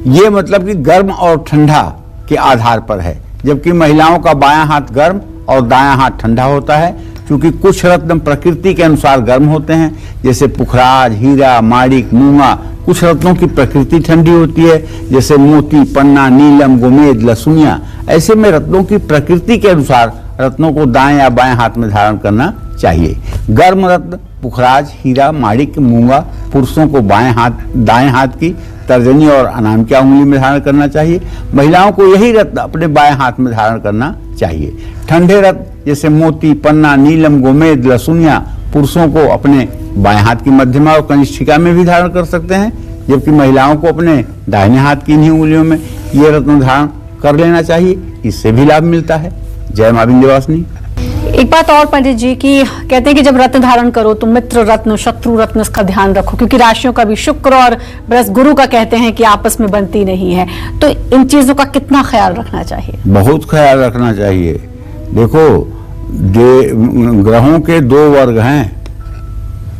ये मतलब कि गर्म और ठंडा के आधार पर है। जबकि महिलाओं का बायां हाथ गर्म और दायां हाथ ठंडा होता है, क्योंकि कुछ रत्न प्रकृति के अनुसार गर्म होते हैं, जैसे पुखराज, हीरा, माणिक, मूंगा। कुछ रत्नों की प्रकृति ठंडी होती है, जैसे मोती, पन्ना, नीलम, गोमेद, लहसुनिया। ऐसे में रत्नों की प्रकृति के अनुसार रत्नों को दाएं या बाएं हाथ में धारण करना चाहिए। गर्म रत्न पुखराज, हीरा, माणिक, मूंगा पुरुषों को दाएं हाथ की तर्जनी और अनामिका उंगली में धारण करना चाहिए। महिलाओं को यही रत्न अपने बाएं हाथ में धारण करना चाहिए। ठंडे रत्न जैसे मोती, पन्ना, नीलम, गोमेद, लहसुनिया पुरुषों को अपने बाएं हाथ की मध्यमा और कनिष्ठिका में भी धारण कर सकते हैं, जबकि महिलाओं को अपने दाहिने हाथ की इन्हीं उंगलियों में ये रत्न धारण कर लेना चाहिए। इससे भी लाभ मिलता है। जय मां विंध्यवासिनी। एक बात और पंडित जी की कहते हैं कि जब रत्न धारण करो तो मित्र रत्न, शत्रु रत्न, इसका ध्यान रखो, क्योंकि राशियों का भी शुक्र और बृहस्पति गुरु का कहते हैं कि आपस में बनती नहीं है। तो इन चीजों का कितना ख्याल रखना चाहिए? बहुत ख्याल रखना चाहिए। देखो, ग्रहों के दो वर्ग हैं,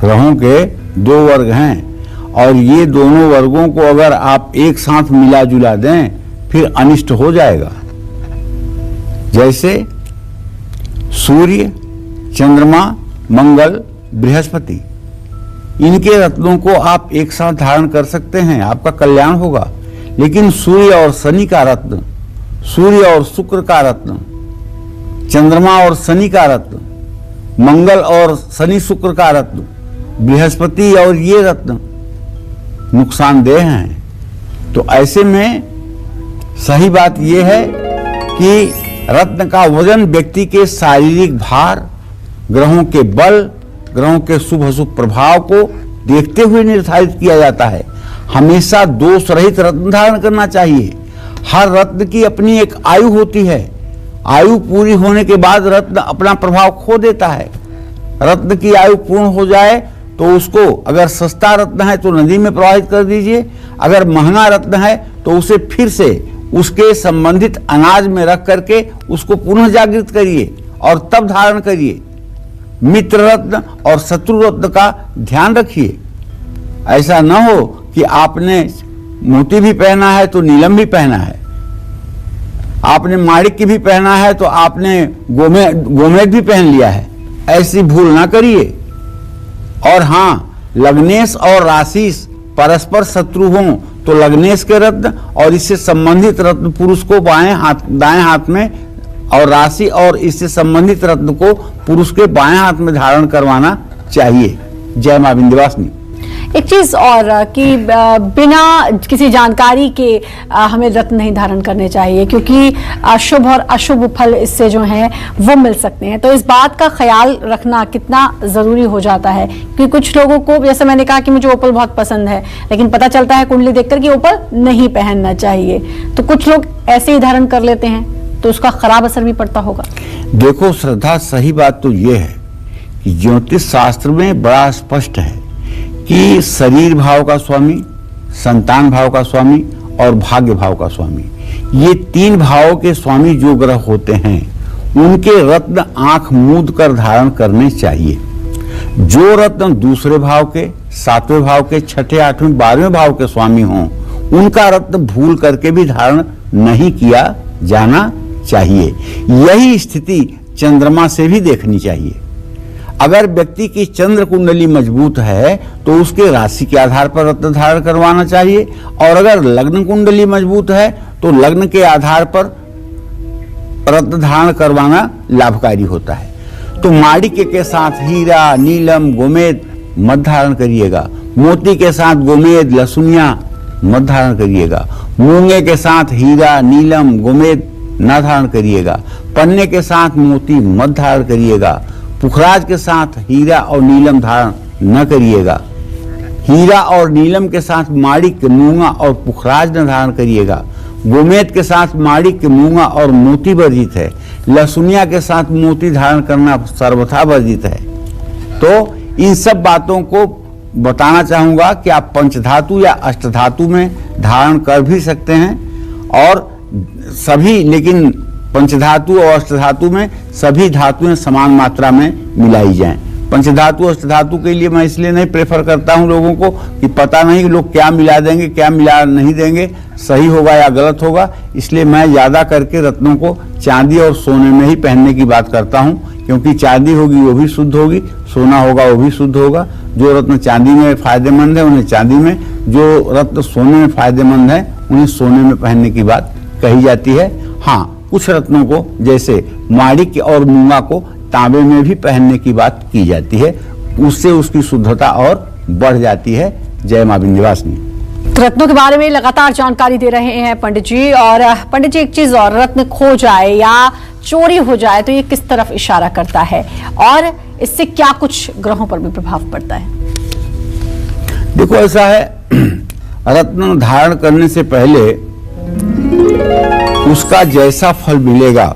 ग्रहों के दो वर्ग हैं, और ये दोनों वर्गों को अगर आप एक साथ मिला जुला दें फिर अनिष्ट हो जाएगा। जैसे सूर्य, चंद्रमा, मंगल, बृहस्पति, इनके रत्नों को आप एक साथ धारण कर सकते हैं, आपका कल्याण होगा। लेकिन सूर्य और शनि का रत्न, सूर्य और शुक्र का रत्न, चंद्रमा और शनि का रत्न, मंगल और शनि शुक्र का रत्न, बृहस्पति और ये रत्न नुकसानदेह हैं। तो ऐसे में सही बात यह है कि रत्न का वजन व्यक्ति के शारीरिक भार, ग्रहों के बल ग्रहों के शुभ अशुभ प्रभाव को देखते हुए निर्धारित किया जाता है। हमेशा दोष रहित रत्न धारण करना चाहिए। हर रत्न की अपनी एक आयु होती है। आयु पूरी होने के बाद रत्न अपना प्रभाव खो देता है। रत्न की आयु पूर्ण हो जाए तो उसको, अगर सस्ता रत्न है तो नदी में प्रवाहित कर दीजिए, अगर महंगा रत्न है तो उसे फिर से उसके संबंधित अनाज में रख करके उसको पुनः जागृत करिए और तब धारण करिए। मित्र रत्न और शत्रु रत्न का ध्यान रखिए। ऐसा न हो कि आपने मोती भी पहना है तो नीलम भी पहना है, आपने माणिक्य भी पहना है तो आपने गोमेद भी पहन लिया है। ऐसी भूल ना करिए। और हाँ, लग्नेश और राशिश परस्पर शत्रु हों तो लग्नेश के रत्न और इससे संबंधित रत्न पुरुष को दाएं हाथ में, और राशि और इससे संबंधित रत्न को पुरुष के बाएं हाथ में धारण करवाना चाहिए। जय मां विंध्यवासिनी। एक चीज और कि बिना किसी जानकारी के हमें रत्न नहीं धारण करने चाहिए, क्योंकि शुभ और अशुभ फल इससे जो हैं वो मिल सकते हैं। तो इस बात का ख्याल रखना कितना जरूरी हो जाता है, क्योंकि कुछ लोगों को, जैसे मैंने कहा कि मुझे ओपल बहुत पसंद है, लेकिन पता चलता है कुंडली देखकर कि ओपल नहीं पहनना चाहिए, तो कुछ लोग ऐसे ही धारण कर लेते हैं, तो उसका खराब असर भी पड़ता होगा। देखो श्रद्धा, सही बात तो ये है कि ज्योतिष शास्त्र में बड़ा स्पष्ट है कि शरीर भाव का स्वामी, संतान भाव का स्वामी और भाग्य भाव का स्वामी, ये तीन भावों के स्वामी जो ग्रह होते हैं उनके रत्न आंख मूंद कर धारण करने चाहिए। जो रत्न दूसरे भाव के, सातवें भाव के, छठे, आठवें, 12वें भाव के स्वामी हों उनका रत्न भूल करके भी धारण नहीं किया जाना चाहिए। यही स्थिति चंद्रमा से भी देखनी चाहिए। अगर व्यक्ति की चंद्र कुंडली मजबूत है तो उसके राशि के आधार पर रत्न धारण करवाना चाहिए, और अगर लग्न कुंडली मजबूत है तो लग्न के आधार पर रत्न धारण करवाना लाभकारी होता है। तो माणिक्य के साथ हीरा, नीलम, गोमेद मत धारण करिएगा। मोती के साथ गोमेद, लहसुनिया मत धारण करिएगा। मूंगे के साथ हीरा, नीलम, गोमेद न धारण करिएगा। पन्ने के साथ मोती मत धारण करिएगा। पुखराज के साथ हीरा और नीलम धारण न करिएगा। हीरा और नीलम के साथ माणिक्य, मूंगा और पुखराज न धारण करिएगा। गोमेद के साथ माणिक्य, मूंगा और मोती वर्जित है। लहसुनिया के साथ मोती धारण करना सर्वथा वर्जित है। तो इन सब बातों को बताना चाहूंगा कि आप पंचधातु या अष्टधातु में धारण कर भी सकते हैं, और सभी, लेकिन पंचधातु और अष्टधातु में सभी धातुएं समान मात्रा में मिलाई जाएं। पंचधातु अष्टधातु के लिए मैं इसलिए नहीं प्रेफर करता हूं लोगों को कि पता नहीं लोग क्या मिला देंगे, क्या मिला नहीं देंगे, सही होगा या गलत होगा, इसलिए मैं ज्यादा करके रत्नों को चांदी और सोने में ही पहनने की बात करता हूं, क्योंकि चांदी होगी वो भी शुद्ध होगी, सोना होगा वो भी शुद्ध होगा। जो रत्न चांदी में फायदेमंद है उन्हें चांदी में, जो रत्न सोने में फायदेमंद है उन्हें सोने में पहनने की बात कही जाती है। हाँ, कुछ रत्नों को जैसे माणिक्य और मूंगा को तांबे में भी पहनने की बात की जाती है, उससे उसकी शुद्धता और बढ़ जाती है। जय मां विंध्यवासिनी। रत्नों के बारे में लगातार जानकारी दे रहे हैं पंडित जी। और पंडित जी, एक चीज और, रत्न खो जाए या चोरी हो जाए तो ये किस तरफ इशारा करता है, और इससे क्या कुछ ग्रहों पर भी प्रभाव पड़ता है? देखो ऐसा है, रत्न धारण करने से पहले उसका जैसा फल मिलेगा,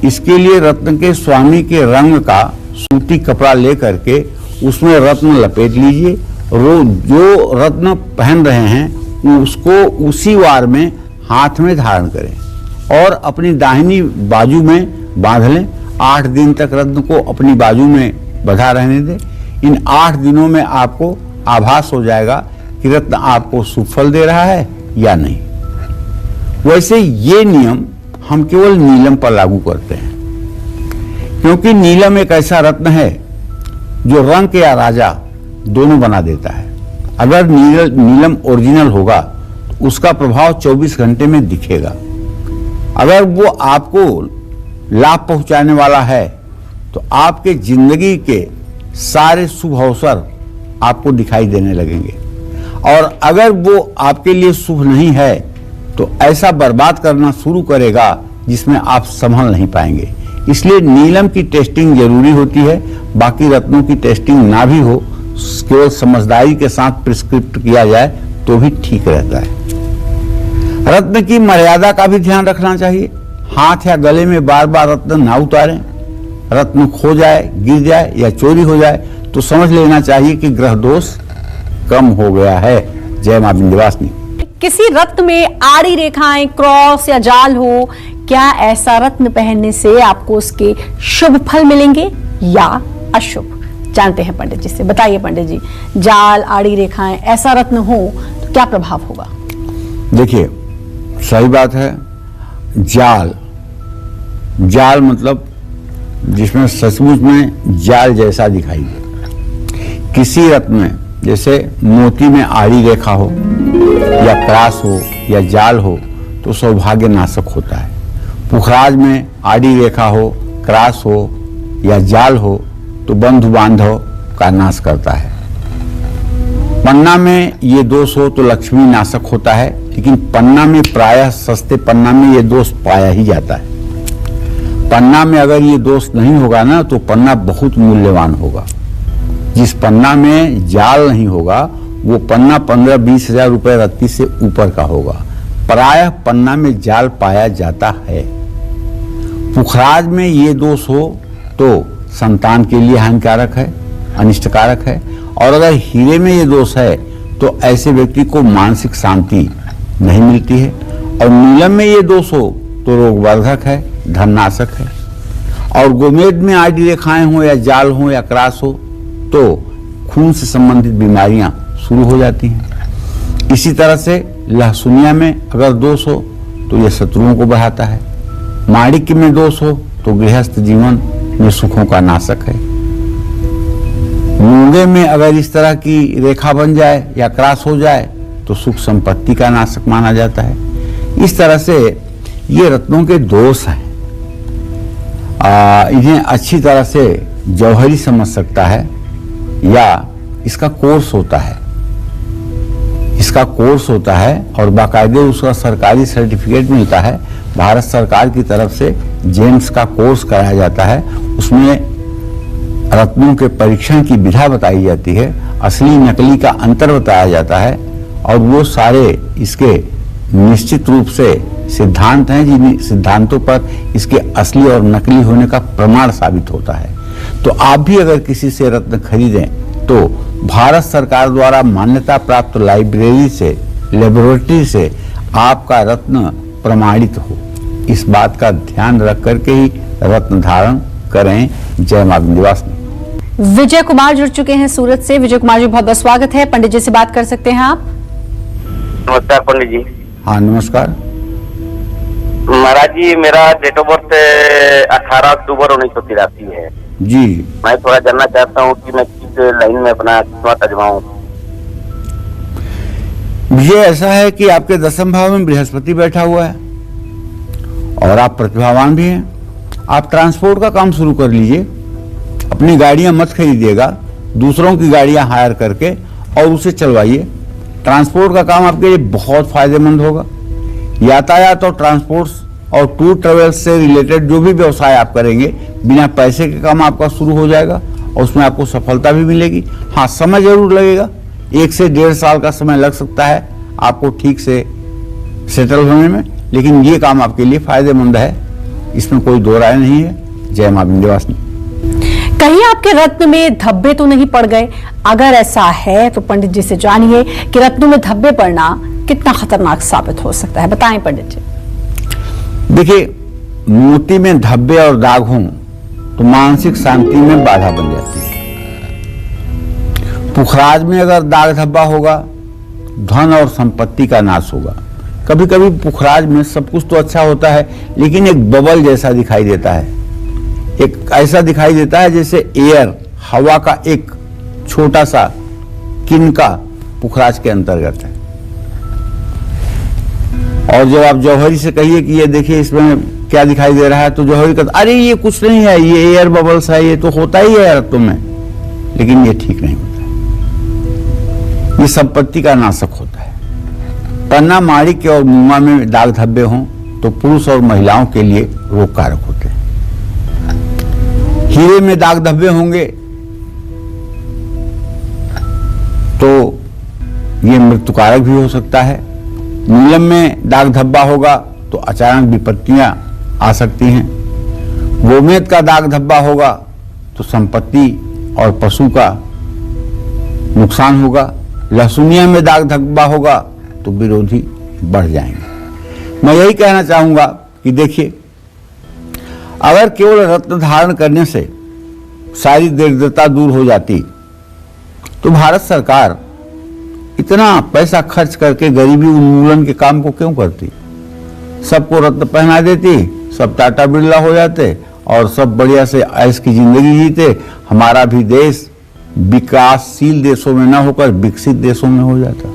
इसके लिए रत्न के स्वामी के रंग का सूती कपड़ा लेकर के उसमें रत्न लपेट लीजिए। जो रत्न पहन रहे हैं उसको उसी वार में हाथ में धारण करें और अपनी दाहिनी बाजू में बांध लें। 8 दिन तक रत्न को अपनी बाजू में बंधा रहने दें। इन 8 दिनों में आपको आभास हो जाएगा कि रत्न आपको सुफल दे रहा है या नहीं। वैसे ये नियम हम केवल नीलम पर लागू करते हैं, क्योंकि नीलम एक ऐसा रत्न है जो रंक या राजा दोनों बना देता है। अगर नीलम ओरिजिनल होगा तो उसका प्रभाव 24 घंटे में दिखेगा। अगर वो आपको लाभ पहुंचाने वाला है तो आपके जिंदगी के सारे शुभ अवसर आपको दिखाई देने लगेंगे, और अगर वो आपके लिए शुभ नहीं है तो ऐसा बर्बाद करना शुरू करेगा जिसमें आप संभल नहीं पाएंगे। इसलिए नीलम की टेस्टिंग जरूरी होती है। बाकी रत्नों की टेस्टिंग ना भी हो, केवल समझदारी के साथ प्रिस्क्रिप्ट किया जाए तो भी ठीक रहता है। रत्न की मर्यादा का भी ध्यान रखना चाहिए। हाथ या गले में बार बार रत्न ना उतारें। रत्न खो जाए, गिर जाए या चोरी हो जाए तो समझ लेना चाहिए कि ग्रह दोष कम हो गया है। जय मां विंध्यवासिनी। किसी रत्न में आड़ी रेखाएं, क्रॉस या जाल हो, क्या ऐसा रत्न पहनने से आपको उसके शुभ फल मिलेंगे या अशुभ? जानते हैं पंडित जी से। बताइए पंडित जी, जाल, आड़ी रेखाएं, ऐसा रत्न हो तो क्या प्रभाव होगा? देखिए, सही बात है। जाल मतलब जिसमें सचमुच में जाल जैसा दिखाई दे। किसी रत्न में, जैसे मोती में आड़ी रेखा हो या क्रास हो या जाल हो तो सौभाग्य नाशक होता है। पुखराज में आड़ी रेखा हो, क्रास हो या जाल हो तो बंधु बांधव का नाश करता है। पन्ना में ये दोष हो तो लक्ष्मी नाशक होता है, लेकिन पन्ना में प्रायः सस्ते पन्ना में ये दोष पाया ही जाता है। पन्ना में अगर ये दोष नहीं होगा ना तो पन्ना बहुत मूल्यवान होगा। जिस पन्ना में जाल नहीं होगा वो पन्ना 15-20 हजार रुपए रत्ती से ऊपर का होगा। प्रायः पन्ना में जाल पाया जाता है। पुखराज में ये दोष हो तो संतान के लिए हानिकारक है, अनिष्टकारक है। और अगर हीरे में ये दोष है तो ऐसे व्यक्ति को मानसिक शांति नहीं मिलती है। और नीलम में ये दोष हो तो रोगवर्धक है, धननाशक है। और गोमेद में आड़ी रेखाएं हो या जाल हो या क्रास हो तो खून से संबंधित बीमारियां शुरू हो जाती हैं। इसी तरह से लहसुनिया में अगर दोष हो तो यह शत्रुओं को बढ़ाता है। माणिक्य में दोष हो तो गृहस्थ जीवन में सुखों का नाशक है। मूंगे में अगर इस तरह की रेखा बन जाए या क्रास हो जाए तो सुख संपत्ति का नाशक माना जाता है। इस तरह से ये रत्नों के दोष हैं। इन्हें अच्छी तरह से जौहरी समझ सकता है या इसका कोर्स होता है। इसका कोर्स होता है और बाकायदे उसका सरकारी सर्टिफिकेट मिलता है। भारत सरकार की तरफ से जेम्स का कोर्स कराया जाता है। उसमें रत्नों के परीक्षण की विधा बताई जाती है, असली नकली का अंतर बताया जाता है और वो सारे इसके निश्चित रूप से सिद्धांत हैं जिन सिद्धांतों पर इसके असली और नकली होने का प्रमाण साबित होता है। तो आप भी अगर किसी से रत्न खरीदें तो भारत सरकार द्वारा मान्यता प्राप्त लाइब्रेरी से, लेबोरेटरी से आपका रत्न प्रमाणित हो। इस बात का ध्यान रख करके ही रत्न धारण करें। जय मां विंध्यवासिनी। विजय कुमार जुड़ चुके हैं सूरत से। विजय कुमार जी, बहुत बहुत स्वागत है। पंडित जी से बात कर सकते हैं आप? नमस्कार पंडित जी। हाँ नमस्कार महाराज जी, मेरा डेट ऑफ बर्थ 18 अक्टूबर 1983 है जी। मैं थोड़ा जानना चाहता हूँ कि मैं किस लाइन में अपना किस्मत आजमाऊं। ये ऐसा है कि आपके 10वें भाव में बृहस्पति बैठा हुआ है और आप प्रतिभावान भी हैं। आप ट्रांसपोर्ट का काम शुरू कर लीजिए। अपनी गाड़ियां मत खरीदिएगा, दूसरों की गाड़ियां हायर करके और उसे चलवाइए। ट्रांसपोर्ट का काम आपके लिए बहुत फायदेमंद होगा। यातायात और ट्रांसपोर्ट और टूर ट्रेवल से रिलेटेड जो भी व्यवसाय आप करेंगे बिना पैसे के काम आपका शुरू हो जाएगा और उसमें आपको सफलता भी मिलेगी। हाँ, समय जरूर लगेगा, 1 से 1.5 साल का समय लग सकता है आपको ठीक से सेटल होने में, लेकिन ये काम आपके लिए फायदेमंद है, इसमें कोई दो राय नहीं है। जय मां विंध्यवासिनी। कहीं आपके रत्न में धब्बे तो नहीं पड़ गए? अगर ऐसा है तो पंडित जी से जानिए कि रत्नों में धब्बे पड़ना कितना खतरनाक साबित हो सकता है। बताएं पंडित जी। देखिए, मोती में धब्बे और दाग हों तो मानसिक शांति में बाधा बन जाती है। पुखराज में अगर दाग धब्बा होगा, धन और संपत्ति का नाश होगा। कभी कभी पुखराज में सब कुछ तो अच्छा होता है लेकिन एक बबल जैसा दिखाई देता है, एक ऐसा दिखाई देता है जैसे एयर, हवा का एक छोटा सा किनका पुखराज के अंतर्गत है। और जब आप जौहरी से कहिए कि ये देखिए इसमें क्या दिखाई दे रहा है तो जौहरी कहता अरे ये कुछ नहीं है, ये एयर बबल्स है, ये तो होता ही है रत्नों में, लेकिन ये ठीक नहीं होता है। ये संपत्ति का नाशक होता है। पन्ना, माणिक्य और मुंगा में दाग धब्बे हों तो पुरुष और महिलाओं के लिए रोग कारक होते हैं। हीरे में दाग धब्बे होंगे तो ये मृत्युकारक भी हो सकता है। नीलम में दाग धब्बा होगा तो अचानक विपत्तियां आ सकती हैं। गोमेद का दाग धब्बा होगा तो संपत्ति और पशु का नुकसान होगा। लहसुनिया में दाग धब्बा होगा तो विरोधी बढ़ जाएंगे। मैं यही कहना चाहूंगा कि देखिए, अगर केवल रत्न धारण करने से सारी दरिद्रता दूर हो जाती तो भारत सरकार इतना पैसा खर्च करके गरीबी उन्मूलन के काम को क्यों करती? सबको रत्न पहना देती, सब टाटा बिरला हो जाते और सब बढ़िया से ऐश की जिंदगी जीते। हमारा भी देश विकासशील देशों में न होकर विकसित देशों में हो जाता,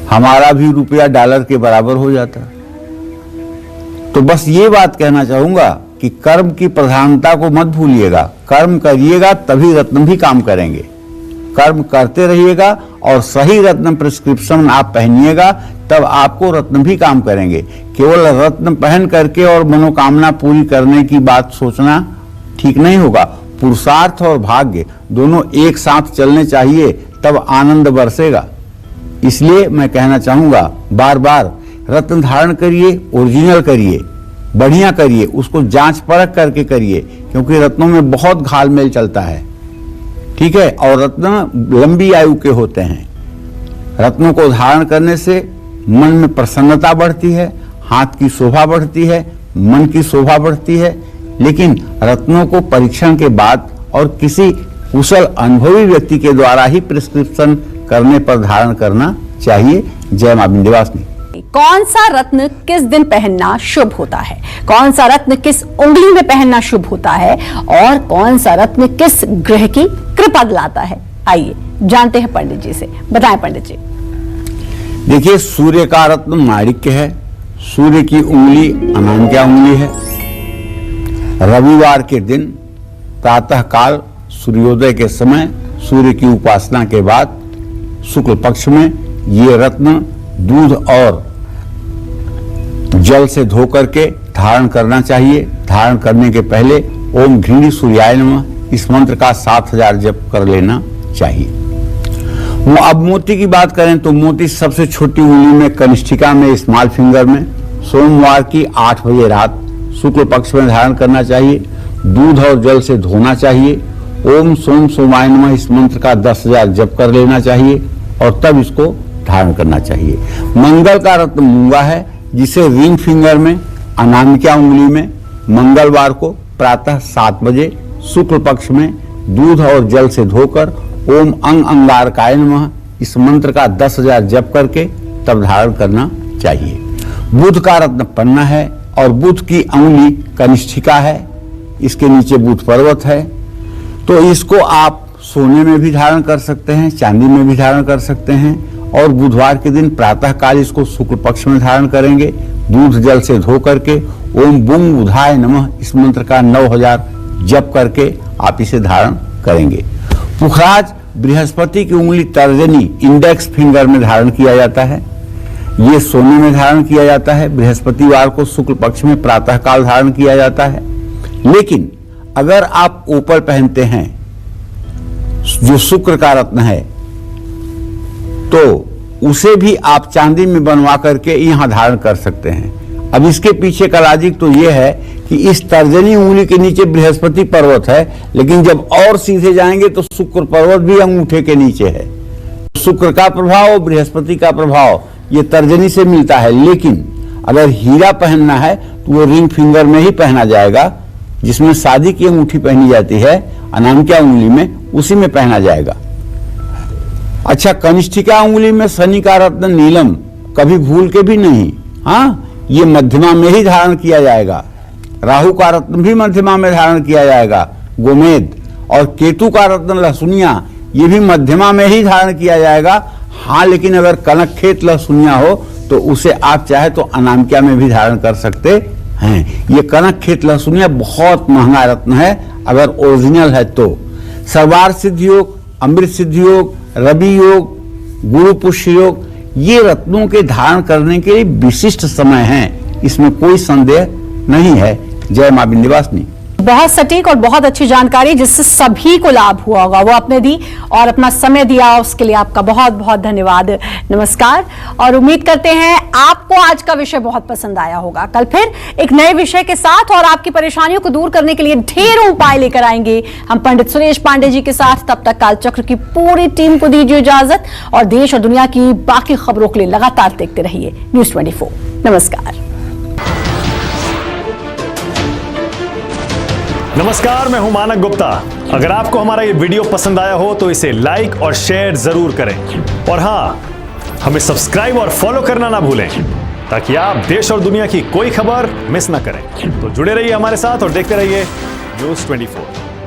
हमारा भी रुपया डॉलर के बराबर हो जाता। तो बस ये बात कहना चाहूंगा कि कर्म की प्रधानता को मत भूलिएगा। कर्म करिएगा तभी रत्न भी काम करेंगे। कर्म करते रहिएगा और सही रत्न प्रिस्क्रिप्शन आप पहनिएगा, तब आपको रत्न भी काम करेंगे। केवल रत्न पहन करके और मनोकामना पूरी करने की बात सोचना ठीक नहीं होगा। पुरुषार्थ और भाग्य दोनों एक साथ चलने चाहिए, तब आनंद बरसेगा। इसलिए मैं कहना चाहूंगा, बार बार रत्न धारण करिए, ओरिजिनल करिए, बढ़िया करिए, उसको जांच परख करके करिए, क्योंकि रत्नों में बहुत घालमेल चलता है। ठीक है, और रत्न लंबी आयु के होते हैं। रत्नों को धारण करने से मन में प्रसन्नता बढ़ती है, हाथ की शोभा बढ़ती है, मन की शोभा बढ़ती है। लेकिन रत्नों को परीक्षण के बाद और किसी कुशल अनुभवी व्यक्ति के द्वारा ही प्रिस्क्रिप्शन करने पर धारण करना चाहिए। जय मां विंध्यवासिनी। कौन सा रत्न किस दिन पहनना शुभ होता है, कौन सा रत्न किस उंगली में पहनना शुभ होता है, और कौन सा रत्न किस ग्रह की कृपा दिलाता है, आइए जानते हैं पंडित जी से। बताएं पंडित जी। देखिए, सूर्य का रत्न माणिक्य है। सूर्य की उंगली अनामिका उंगली है। रविवार के दिन प्रातः काल सूर्योदय के समय सूर्य की उपासना के बाद शुक्ल पक्ष में ये रत्न दूध और जल से धो करके धारण करना चाहिए। धारण करने के पहले ओम घृणी सूर्याय नमः इस मंत्र का 7000 जप कर लेना चाहिए। अब मोती की बात करें तो मोती सबसे छोटी उंगली में, कनिष्ठिका में, स्मॉल फिंगर में सोमवार की 8 बजे रात शुक्ल पक्ष में धारण करना चाहिए। दूध और जल से धोना चाहिए। ओम सोम सोमाय नमः इस मंत्र का 10,000 जप कर लेना चाहिए और तब इसको धारण करना चाहिए। मंगल का रत्न मूंगा है, जिसे रिंग फिंगर में, अनामिका उंगली में मंगलवार को प्रातः 7 बजे शुक्ल पक्ष में दूध और जल से धोकर ओम अंग अंगारकाय नमः इस मंत्र का 10,000 जप करके तब धारण करना चाहिए। बुध का रत्न पन्ना है और बुध की अंगुली कनिष्ठिका है, इसके नीचे बुध पर्वत है। तो इसको आप सोने में भी धारण कर सकते हैं, चांदी में भी धारण कर सकते हैं, और बुधवार के दिन प्रातः काल इसको शुक्ल पक्ष में धारण करेंगे। दूध जल से धो करके ओम बुंग बुधाय नमः इस मंत्र का 9000 जप करके आप इसे धारण करेंगे। पुखराज बृहस्पति की उंगली तर्जनी इंडेक्स फिंगर में धारण किया जाता है। ये सोने में धारण किया जाता है। बृहस्पतिवार को शुक्ल पक्ष में प्रातः काल धारण किया जाता है। लेकिन अगर आप ओपल पहनते हैं जो शुक्र का रत्न है, तो उसे भी आप चांदी में बनवा करके यहां धारण कर सकते हैं। अब इसके पीछे का लॉजिक तो यह है कि इस तर्जनी उंगली के नीचे बृहस्पति पर्वत है, लेकिन जब और सीधे जाएंगे तो शुक्र पर्वत भी अंगूठे के नीचे है। शुक्र का प्रभाव, बृहस्पति का प्रभाव ये तर्जनी से मिलता है। लेकिन अगर हीरा पहनना है तो वो रिंग फिंगर में ही पहना जाएगा, जिसमें शादी की अंगूठी पहनी जाती है अनामिका उंगली में, उसी में पहना जाएगा। अच्छा, कनिष्ठिका उंगली में शनि का रत्न नीलम कभी भूल के भी नहीं, हाँ, ये मध्यमा में ही धारण किया जाएगा। राहु का रत्न भी मध्यमा में धारण किया जाएगा, गोमेद, और केतु का रत्न लहसुनिया ये भी मध्यमा में ही धारण किया जाएगा। हाँ, लेकिन अगर कनक खेत लहसुनिया हो तो उसे आप चाहे तो अनामिका में भी धारण कर सकते हैं। ये कनक खेत लहसुनिया बहुत महंगा रत्न है अगर ओरिजिनल है तो। सर्वार्थ सिद्धि योग, अमृत सिद्धि योग, रवि योग, गुरु पुष्य योग, ये रत्नों के धारण करने के लिए विशिष्ट समय है, इसमें कोई संदेह नहीं है। जय मां विंध्यवासिनी। बहुत सटीक और बहुत अच्छी जानकारी जिससे सभी को लाभ हुआ होगा वो आपने दी और अपना समय दिया, उसके लिए आपका बहुत बहुत धन्यवाद। नमस्कार। और उम्मीद करते हैं आपको आज का विषय बहुत पसंद आया होगा। कल फिर एक नए विषय के साथ और आपकी परेशानियों को दूर करने के लिए ढेरों उपाय लेकर आएंगे हम पंडित सुरेश पांडे जी के साथ। तब तक कालचक्र की पूरी टीम को दीजिए इजाजत और देश और दुनिया की बाकी खबरों के लिए लगातार देखते रहिए न्यूज़ 24। नमस्कार। नमस्कार, मैं हूं मानक गुप्ता। अगर आपको हमारा ये वीडियो पसंद आया हो तो इसे लाइक और शेयर जरूर करें और हाँ, हमें सब्सक्राइब और फॉलो करना ना भूलें ताकि आप देश और दुनिया की कोई खबर मिस ना करें। तो जुड़े रहिए हमारे साथ और देखते रहिए न्यूज़ 24।